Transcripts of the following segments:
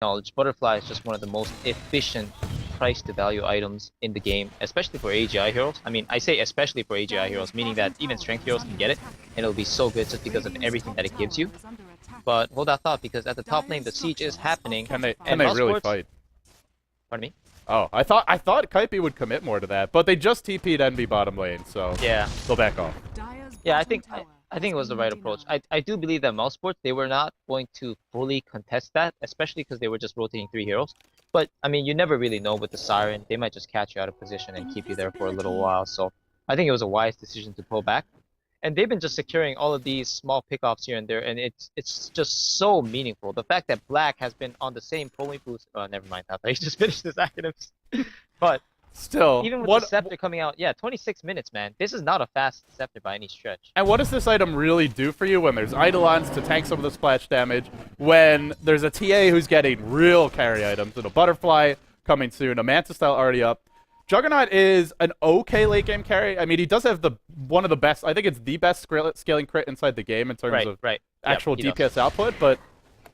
knowledge, Butterfly is just one of the most efficient price to value items in the game, especially for AGI heroes. I mean, I say especially for AGI heroes, meaning that even strength heroes can get it, and it'll be so good just because of everything that it gives you. But hold that thought, because at the top lane, the siege is happening. Can they really fight? Pardon me? Oh, I thought Kaipi would commit more to that, but they just TP'd Envy bottom lane, so yeah, they'll back off. Yeah, I think it was the right approach. I do believe that Mousesports, they were not going to fully contest that, especially because they were just rotating 3 heroes. But I mean, you never really know with the Siren. They might just catch you out of position and keep you there for a little while. So I think it was a wise decision to pull back. And they've been just securing all of these small pickoffs here and there, and it's just so meaningful. The fact that Black has been on the same polling boost. Oh, never mind. I thought he just finished his acronyms. But still, even with the Scepter coming out, yeah, 26 minutes, man. This is not a fast Scepter by any stretch. And what does this item really do for you when there's Eidolons to tank some of the splash damage, when there's a TA who's getting real carry items, and a Butterfly coming soon, a Manta style already up? Juggernaut is an okay late game carry. I mean, he does have one of the best, I think it's the best scaling crit inside the game in terms of actual DPS output, but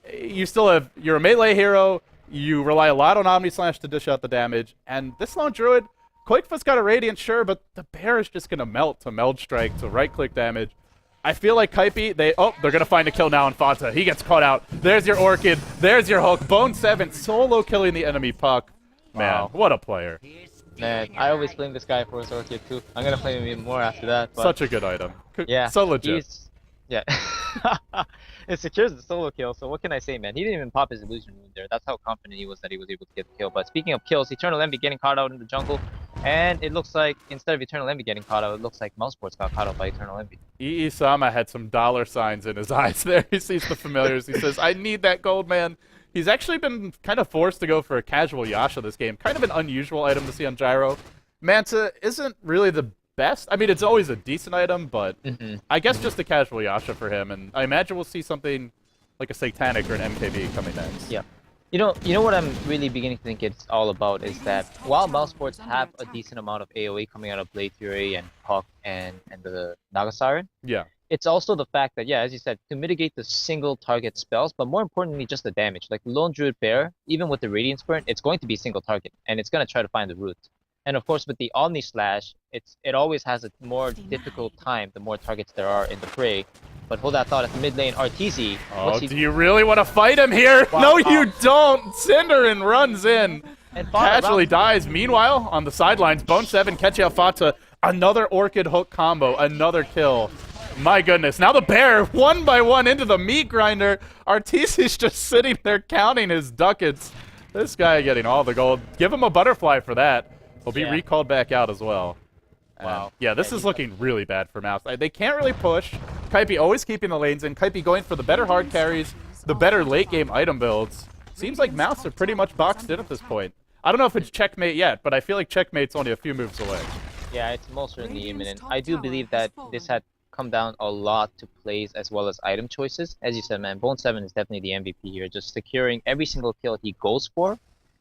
you're a melee hero, you rely a lot on Omni Slash to dish out the damage, and this lone druid, Quakefoot's got a Radiant, sure, but the bear is just gonna melt to Meld Strike to right-click damage. I feel like Kaipi, they're gonna find a kill now on Fanta. He gets caught out. There's your Orchid, there's your hook. Bone7 solo killing the enemy puck. Man, wow. What a player. Man, I always blame this guy for his Orchid too. I'm gonna blame him even more after that. But such a good item. Yeah. So legit. Yeah. It secures the solo kill, so what can I say, man? He didn't even pop his illusion wound there. That's how confident he was that he was able to get the kill. But speaking of kills, Eternal Envy getting caught out in the jungle. And it looks like, instead of Eternal Envy getting caught out, it looks like Mousesports got caught out by Eternal Envy. Sama had some dollar signs in his eyes there. He sees the familiars. He says, I need that gold, man. He's actually been kind of forced to go for a casual Yasha this game. Kind of an unusual item to see on Gyro. Manta isn't really the best. I mean, it's always a decent item, but I guess just a casual Yasha for him. And I imagine we'll see something like a Satanic or an MKB coming next. Yeah. You know what I'm really beginning to think it's all about is that while Mousesports have a decent amount of AoE coming out of Blade Fury and Puck and the Naga Siren, yeah, it's also the fact that, yeah, as you said, to mitigate the single target spells, but more importantly, just the damage. Like Lone Druid Bear, even with the Radiant Sprint, it's going to be single target, and it's going to try to find the root. And of course, with the Omni Slash, it always has a more difficult time the more targets there are in the fray. But hold that thought at the mid lane, Arteezy. Oh, do you really want to fight him here? Wow. No, you don't! Cinderin runs in. And casually dies. Meanwhile, on the sidelines, Bone7 catching out Fata. Another Orchid hook combo, another kill. My goodness. Now the bear, one by one into the meat grinder. Arteezy's just sitting there counting his ducats. This guy getting all the gold. Give him a butterfly for that. He'll be recalled back out as well. Wow. Yeah, this is looking really bad for Mouse. They can't really push. Kaipi always keeping the lanes in. Kaipi going for the better hard carries, the better late game item builds. Seems like Mouse are pretty much boxed in at this point. I don't know if it's checkmate yet, but I feel like checkmate's only a few moves away. Yeah, it's most certainly imminent. I do believe that this had come down a lot to plays as well as item choices. As you said, man, Bone7 is definitely the MVP here, just securing every single kill he goes for.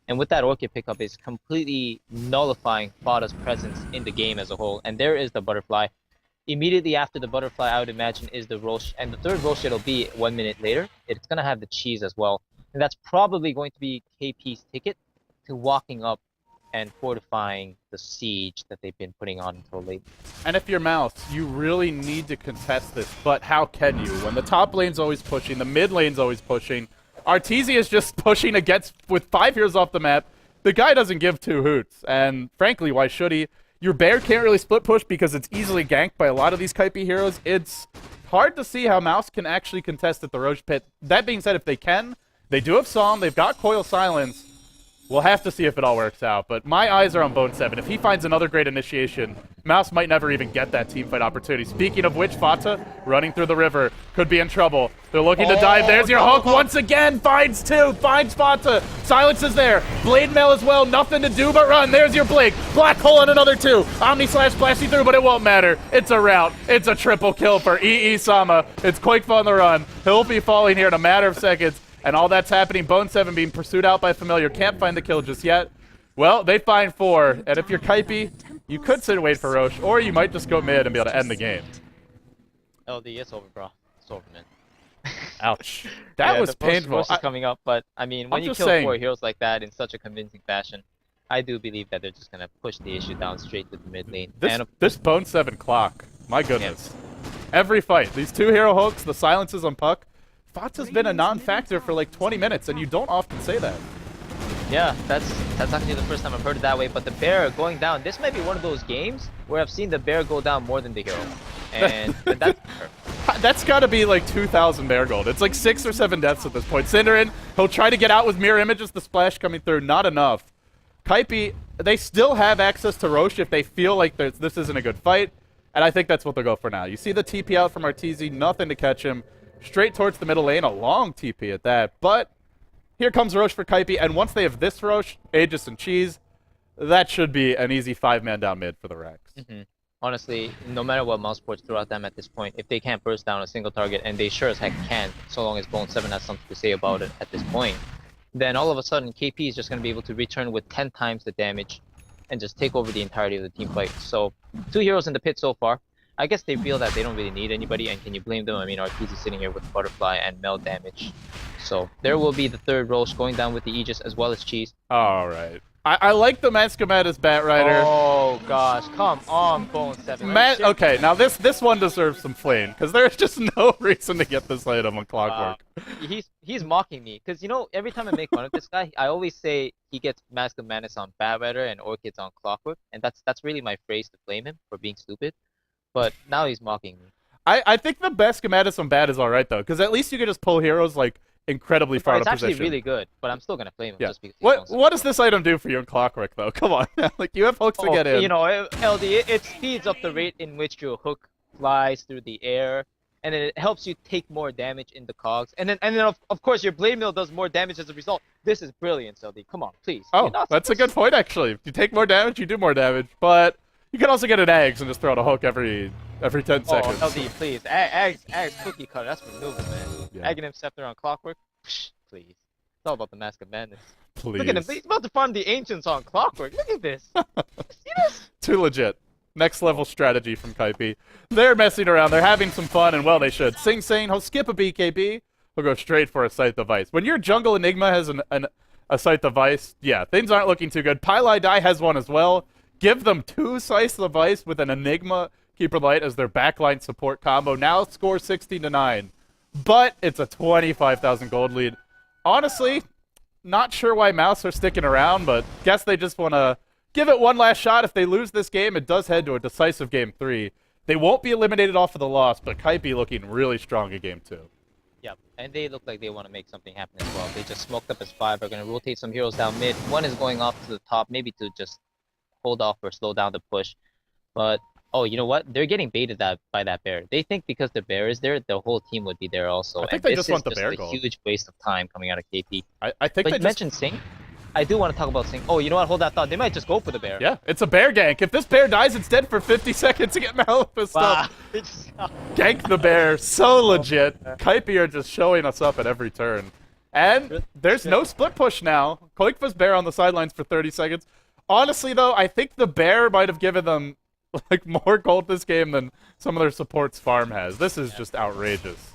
And with that Orchid pickup, is completely nullifying Fada's presence in the game as a whole. And there is the butterfly. Immediately after the butterfly, I would imagine, is the Roche. And the third Roche it'll be 1 minute later. It's going to have the cheese as well. And that's probably going to be KP's ticket to walking up and fortifying the siege that they've been putting on until late. And if you're Mouse, you really need to contest this. But how can you? When the top lane's always pushing, the mid lane's always pushing. Arteezy is just pushing against with 5 heroes off the map. The guy doesn't give two hoots. And frankly, why should he? Your bear can't really split push because it's easily ganked by a lot of these Kaipi heroes. It's hard to see how Mouse can actually contest at the Roche pit. That being said, if they can, they do have Psalm, they've got Coil Silence. We'll have to see if it all works out, but my eyes are on Bone7. If he finds another great initiation, Mouse might never even get that teamfight opportunity. Speaking of which, Fata, running through the river, could be in trouble. They're looking to dive. There's your hook once again. Finds two. Finds Fata. Silence is there. Blade Mail as well. Nothing to do but run. There's your Blade. Black hole on another two. Omni Slash blasting through, but it won't matter. It's a rout. It's a triple kill for EE-sama. It's Quakefoot on the run. He'll be falling here in a matter of seconds. And all that's happening, Bone7 being pursued out by Familiar. Can't find the kill just yet. Well, they find 4. And if you're Kaipi, you could sit and wait for Roche, or you might just go mid and be able to end the game. LD, it's over, bro. It's over, man. Ouch. That Yeah, was the painful. roast is coming up, but I mean, when I'm you just kill saying. 4 heroes like that in such a convincing fashion, I do believe that they're just gonna push the issue down straight to the mid lane. This And of this course, Bone 7 clock. My yeah, goodness. Every fight. These 2 hero hooks, the silences on Puck. Thoughts has been a non-factor for like 20 minutes, and you don't often say that. yeah, that's actually the first time I've heard it that way. But the bear going down, this might be one of those games where I've seen the bear go down more than the hero, and That's got to be like 2,000 bear gold. It's like 6 or 7 deaths at this point. Cinderin, he'll try to get out with mirror images, the splash coming through, not enough. Kaipi, they still have access to Roche if they feel like this isn't a good fight, and I think that's what they'll go for now. You see the TP out from Arteezy, nothing to catch him. Straight towards the middle lane, a long TP at that, but here comes Roche for Kaipi, and once they have this Roche, Aegis and Cheese, that should be an easy 5-man down mid for the Rex. honestly, no matter what Mousesports throw at them at this point, if they can't burst down a single target, and they sure as heck can, so long as Bone 7 has something to say about it at this point, then all of a sudden KP is just going to be able to return with 10 times the damage and just take over the entirety of the team fight. So, 2 heroes in the pit so far. I guess they feel that they don't really need anybody, and can you blame them? I mean, Arteezy sitting here with Butterfly and meld damage. So, there will be the third Roche going down with the Aegis as well as Cheese. Alright. I like the Mascomat as Bat Rider. Oh gosh, come on, Bone 7. Okay, now this one deserves some flame, because there's just no reason to get this item on Clockwork. He's mocking me, because you know, every time I make fun of this guy, I always say he gets Mask of Madness on Bat Rider and Orchids on Clockwork, and that's really my phrase to blame him for being stupid. But now he's mocking me. I think the Mask of Madness on Bat is alright though, because at least you can just pull heroes like incredibly far It's out of actually position. really good, but I'm still gonna flame him just because. What does this item do for you in Clockwork though? Come on, like you have hooks to get in. You know, LD, it speeds up the rate in which your hook flies through the air, and then it helps you take more damage in the cogs, and then of course your blade mill does more damage as a result. This is brilliant, LD. Come on, please. Oh, that's a good point actually. If you take more damage, you do more damage, but you can also get an eggs and just throw out a hook every 10 seconds. Oh, LD, please. Eggs cookie cutter. That's moving, man. Yeah. Aghanim Scepter on Clockwork. Psh, please. It's all about the Mask of Madness. Please. Look at him. He's about to farm the Ancients on Clockwork. Look at this. See this? Too legit. Next level strategy from Kaipi. They're messing around. They're having some fun, and well, they should. Sing Sing, he'll skip a BKB. He'll go straight for a Scythe Device. When your jungle Enigma has a Scythe Device, yeah, things aren't looking too good. Pylai Dai has one as well. Give them 2 Scythe Device with an Enigma Keeper Light as their backline support combo. Now score 16-9. But it's a 25,000 gold lead. Honestly, not sure why Mouse are sticking around, but guess they just want to give it one last shot. If they lose this game, it does head to a decisive game 3. They won't be eliminated off of the loss, but Kaipi looking really strong in game 2. Yep, and they look like they want to make something happen as well. They just smoked up as 5. Are going to rotate some heroes down mid. One is going off to the top, maybe to just hold off or slow down the push. But oh, you know what? They're getting baited by that bear. They think because the bear is there, the whole team would be there also. I think they just want the bear gold. It's a huge waste of time coming out of KP. I think but they you mentioned Sing. I do want to talk about Sing. Oh, you know what? Hold that thought. They might just go for the bear. Yeah, it's a bear gank. If this bear dies, it's dead for 50 seconds to get Malifaux wow. up. Gank the bear. So legit. Kaipi are just showing us up at every turn. And there's no split push now. Koikva's bear on the sidelines for 30 seconds. Honestly, though, I think the bear might have given them like more gold this game than some of their support's farm has. This is just outrageous.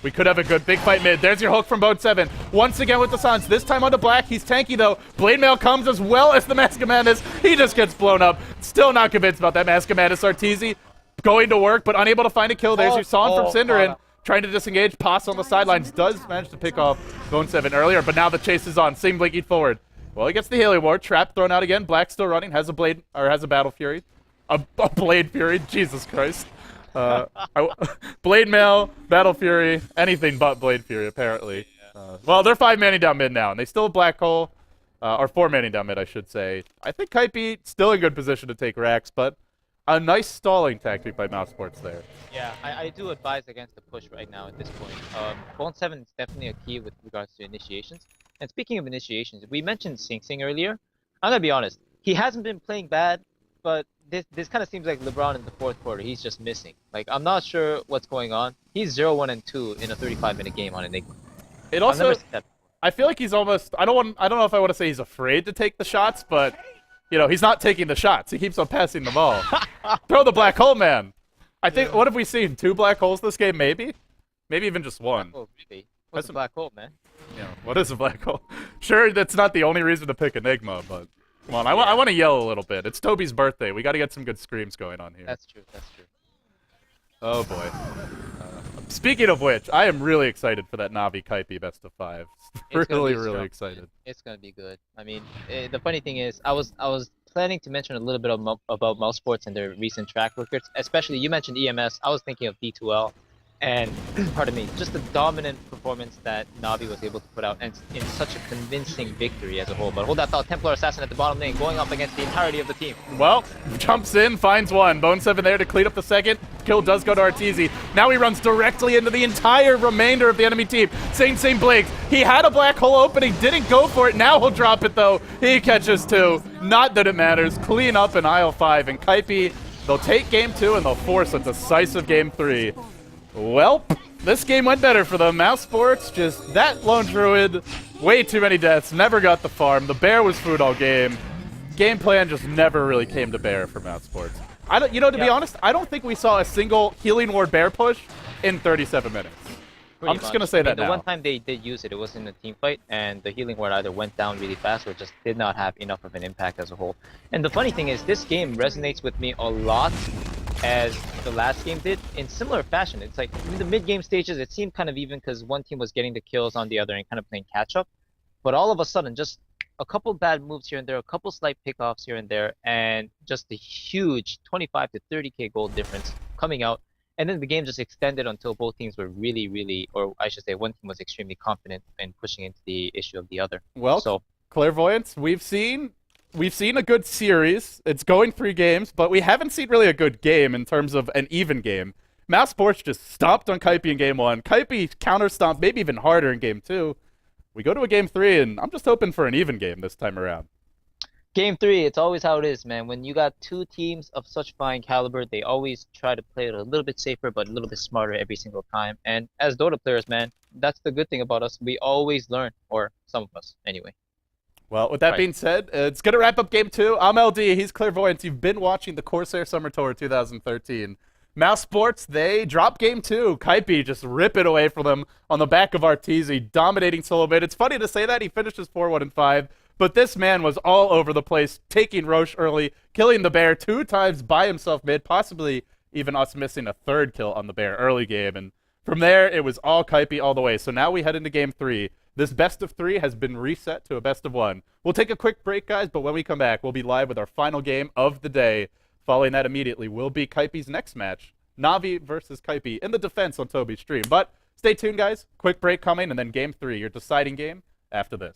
We could have a good big fight mid. There's your hook from Boat 7. Once again with the Suns. This time onto Black. He's tanky, though. Blade Mail comes as well as the Mask of Madness. He just gets blown up. Still not convinced about that Mask of Madness. Arteezy going to work, but unable to find a kill. There's your song from Cinderin. Trying to disengage. Pass on the sidelines. Does manage to pick off Bone 7 earlier, but now the chase is on. Sing blinking forward. Well, he gets the Helium Ward. Trap thrown out again. Black still running. Has a blade, or has a Battle Fury. A Blade Fury. Jesus Christ. Blade Mail, Battle Fury, anything but Blade Fury, apparently. Well, they're 5-manning down mid now, and they still have Black Hole. Or 4-manning down mid, I should say. I think Kaipi still in good position to take Rax, but a nice stalling tactic by Mousesports there. Yeah, I do advise against the push right now at this point. Bone 7 is definitely a key with regards to initiations. And speaking of initiations, we mentioned Sing Sing earlier. I'm gonna be honest, he hasn't been playing bad, but this kind of seems like LeBron in the 4th quarter. He's just missing. Like, I'm not sure what's going on. He's 0-1-2 in a 35-minute game on Enigma. It also, I feel like he's almost, I don't know if I want to say he's afraid to take the shots, but you know, he's not taking the shots. He keeps on passing the ball. Throw the black hole, man. I think, what have we seen? 2 black holes this game, maybe? Maybe even just one. Oh, really? What's a black hole, man? Yeah, what is a black hole? Sure, that's not the only reason to pick Enigma, but come on, I want to yell a little bit. It's Toby's birthday. We got to get some good screams going on here. That's true. That's true. Oh boy. Speaking of which, I am really excited for that Navi Kaipi best of 5. Really excited. It's gonna be good. I mean, the funny thing is, I was planning to mention a little bit about Mouse Sports and their recent track records. Especially, you mentioned EMS. I was thinking of D2L, and pardon me, just the dominant performance that Navi was able to put out, and in such a convincing victory as a whole. But hold that thought, Templar Assassin at the bottom lane, going up against the entirety of the team. Well, jumps in, finds one. Bone 7 there to clean up the second. Kill does go to Arteezy. Now he runs directly into the entire remainder of the enemy team. Same blinks. He had a black hole opening, didn't go for it. Now he'll drop it though. He catches 2. Not that it matters. Clean up in aisle 5. And Kaipi, they'll take game 2 and they'll force a decisive game 3. Well, this game went better for them. Mouse Sports, just that lone druid, way too many deaths, never got the farm. The bear was food all game. Game plan just never really came to bear for Mouse Sports. To be honest, I don't think we saw a single healing ward bear push in 37 minutes. I'm just going to say that now. The one time they did use it, it was in a team fight, and the healing ward either went down really fast or just did not have enough of an impact as a whole. And the funny thing is, this game resonates with me a lot as the last game did in similar fashion. It's like in the mid-game stages, it seemed kind of even because one team was getting the kills on the other and kind of playing catch-up. But all of a sudden, just a couple bad moves here and there, a couple slight pickoffs here and there, and just a huge 25 to 30k gold difference coming out. And then the game just extended until both teams were really, or I should say one team was extremely confident in pushing into the issue of the other. Well, so Clairvoyance, we've seen a good series. It's going 3 games, but we haven't seen really a good game in terms of an even game. Mouse Sports just stomped on Kaipi in game 1. Kaipi counter-stomped, maybe even harder in game 2. We go to a game 3, and I'm just hoping for an even game this time around. Game 3, it's always how it is, man. When you got 2 teams of such fine caliber, they always try to play it a little bit safer, but a little bit smarter every single time. And as Dota players, man, that's the good thing about us. We always learn, or some of us, anyway. Well, with that being said, it's going to wrap up game 2. I'm LD. He's Clairvoyance. You've been watching the Corsair Summer Tour 2013. Mouse Sports, they drop game 2. Kaipi just rip it away from them on the back of Arteezy, dominating solo mid. It's funny to say that. He finishes 4-1-5. But this man was all over the place, taking Roche early, killing the bear 2 times by himself mid, possibly even us missing a 3rd kill on the bear early game. And from there, it was all Kaipi all the way. So now we head into game 3. This best of 3 has been reset to a best of 1. We'll take a quick break, guys, but when we come back, we'll be live with our final game of the day. Following that immediately will be Kaipi's next match, Navi versus Kaipi in the defense on Toby's stream. But stay tuned, guys. Quick break coming, and then game 3, your deciding game after this.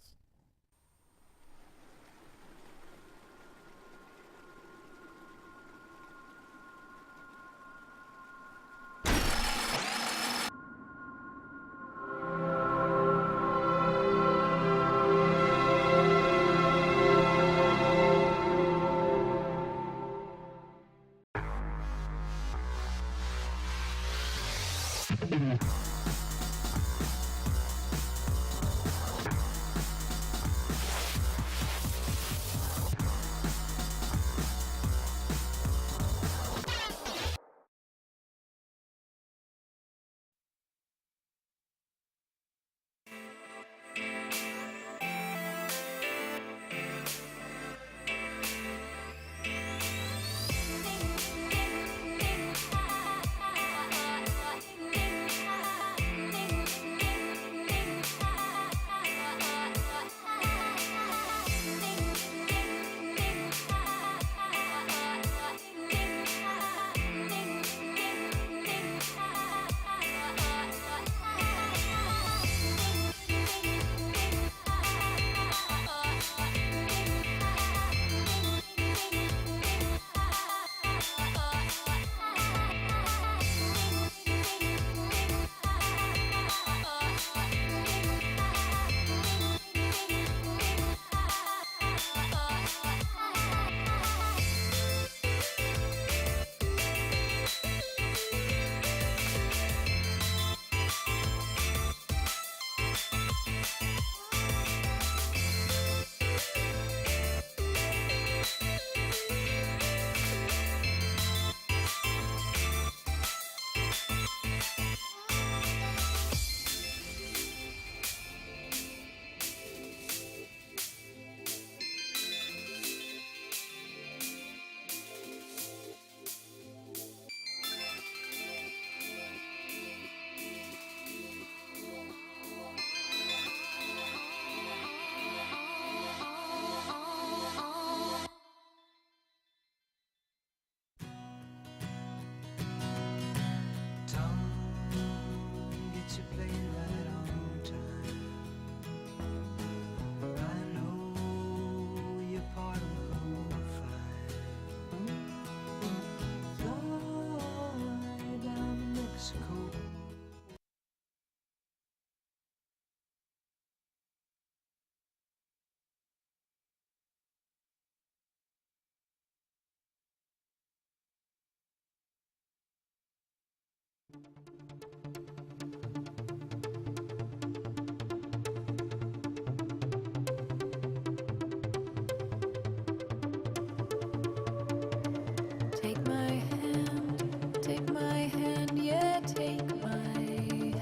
Take my hand, yeah, take my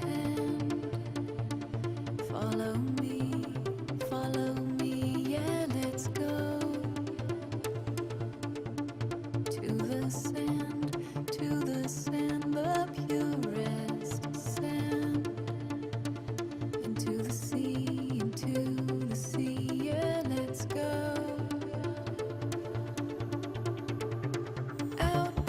hand. Follow me, yeah, let's go. To the sand, the purest sand. Into the sea, yeah, let's go. Out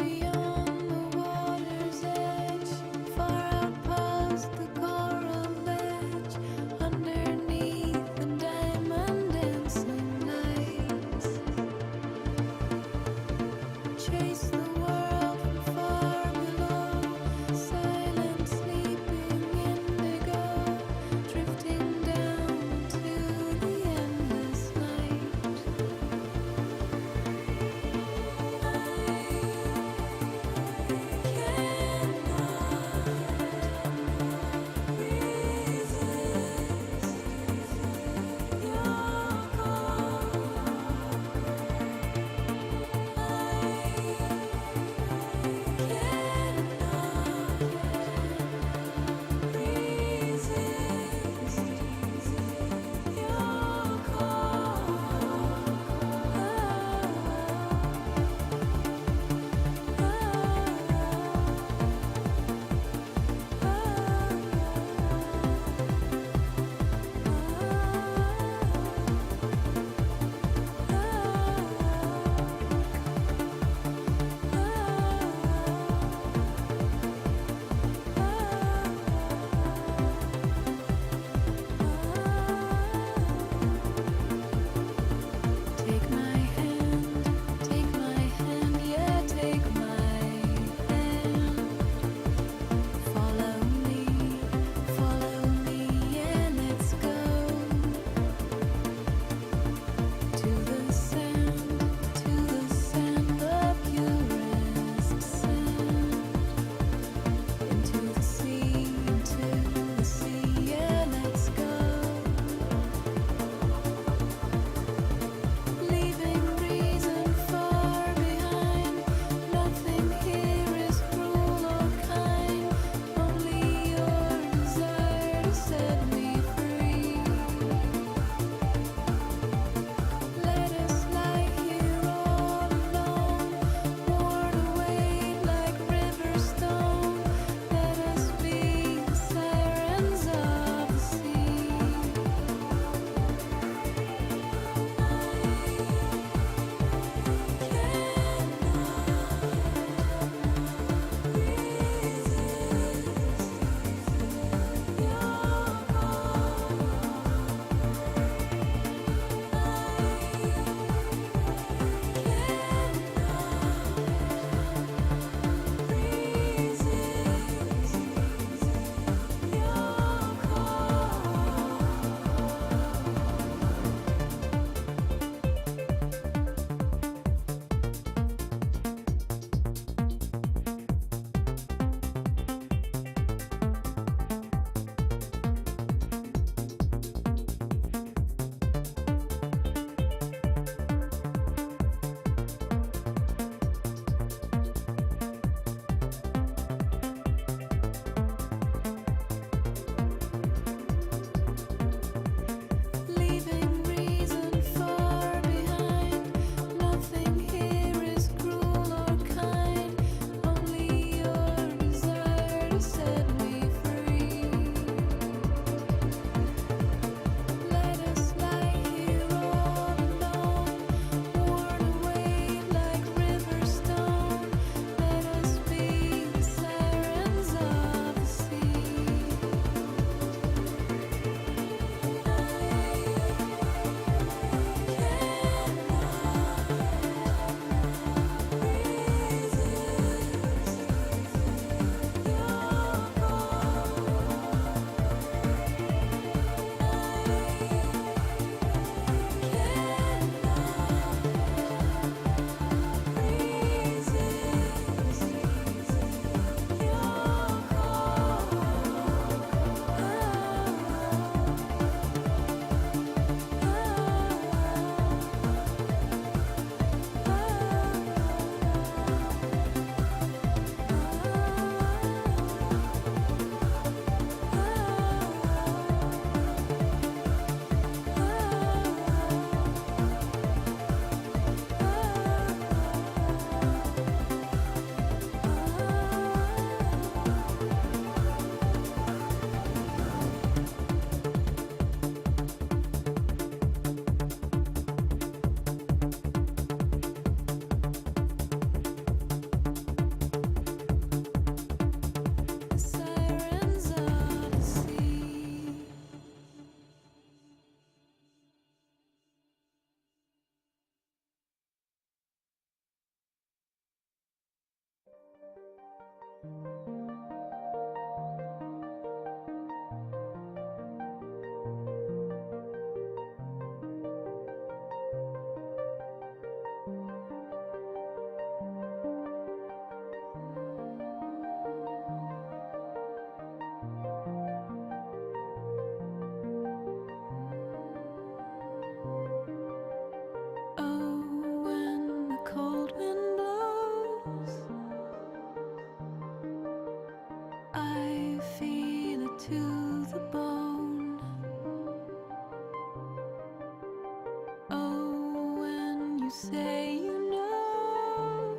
say you know.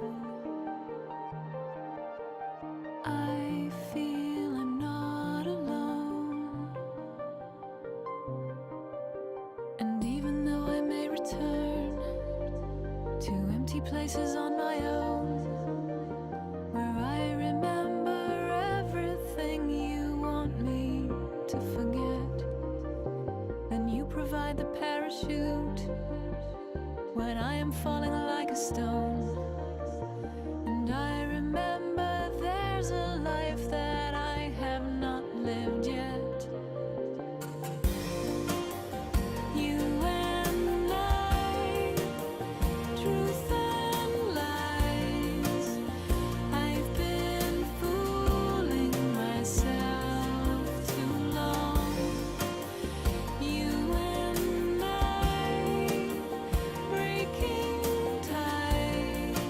I feel I'm not alone. And even though I may return to empty places on my own, where I remember everything you want me to forget, then you provide the parachute when I am falling like a stone. And I remember there's a life that I have not lived yet. You and I, truth and lies. I've been fooling myself too long. You and I, breaking ties.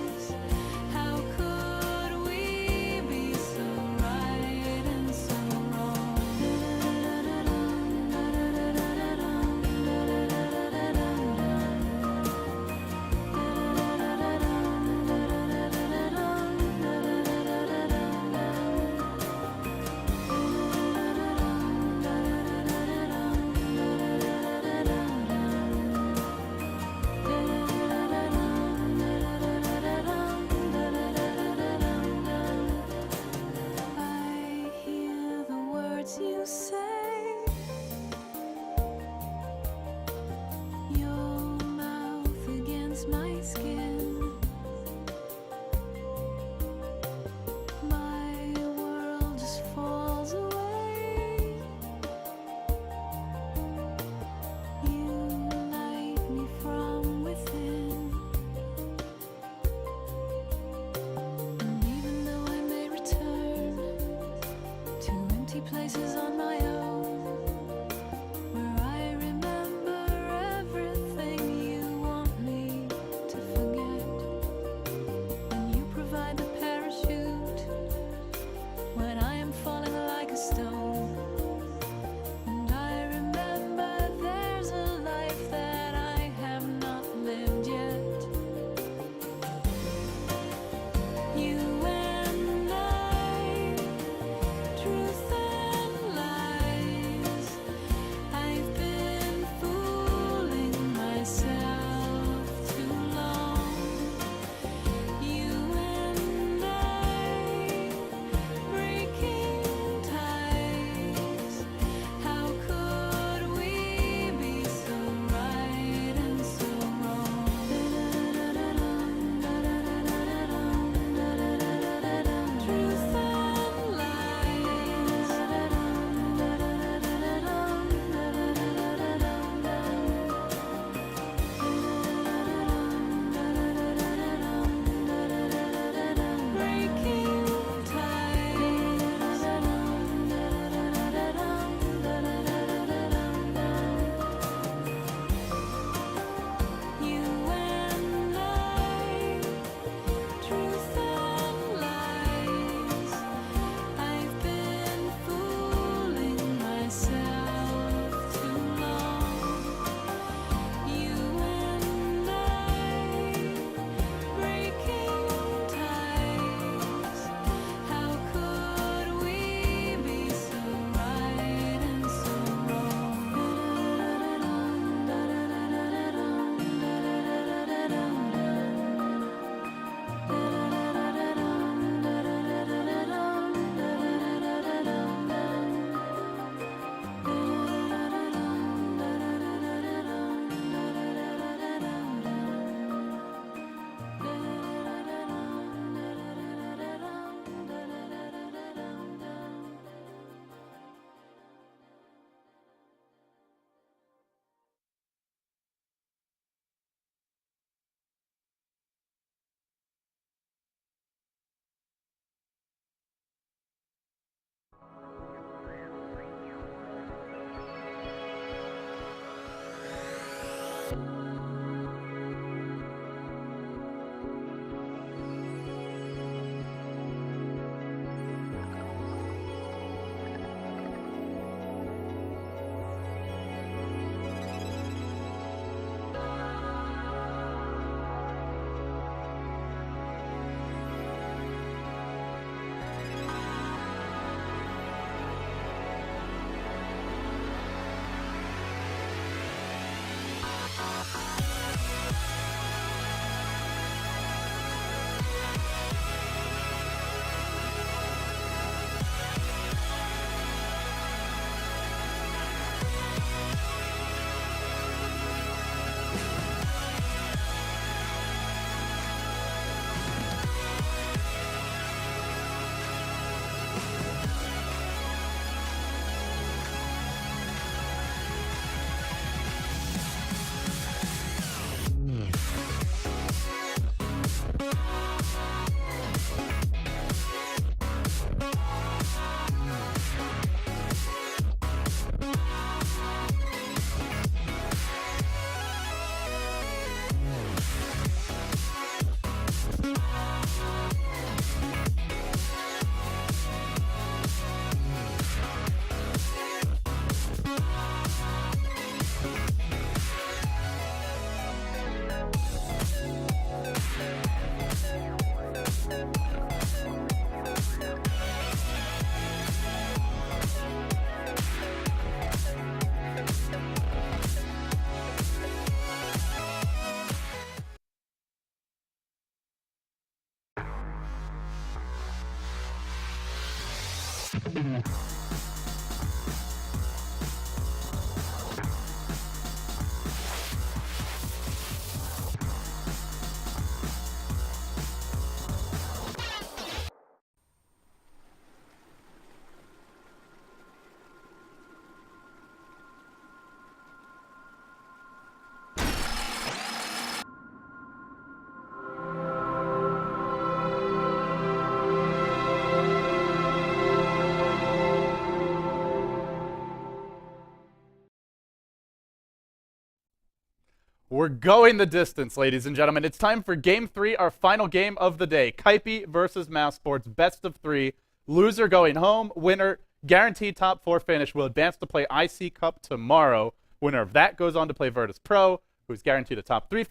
We're going the distance, ladies and gentlemen. It's time for Game 3, our final game of the day. Kaipi versus Mouz Sports, best of 3. Loser going home. Winner, guaranteed top 4 finish, will advance to play IC Cup tomorrow. Winner of that goes on to play Virtus Pro, who's guaranteed a top 3 finish.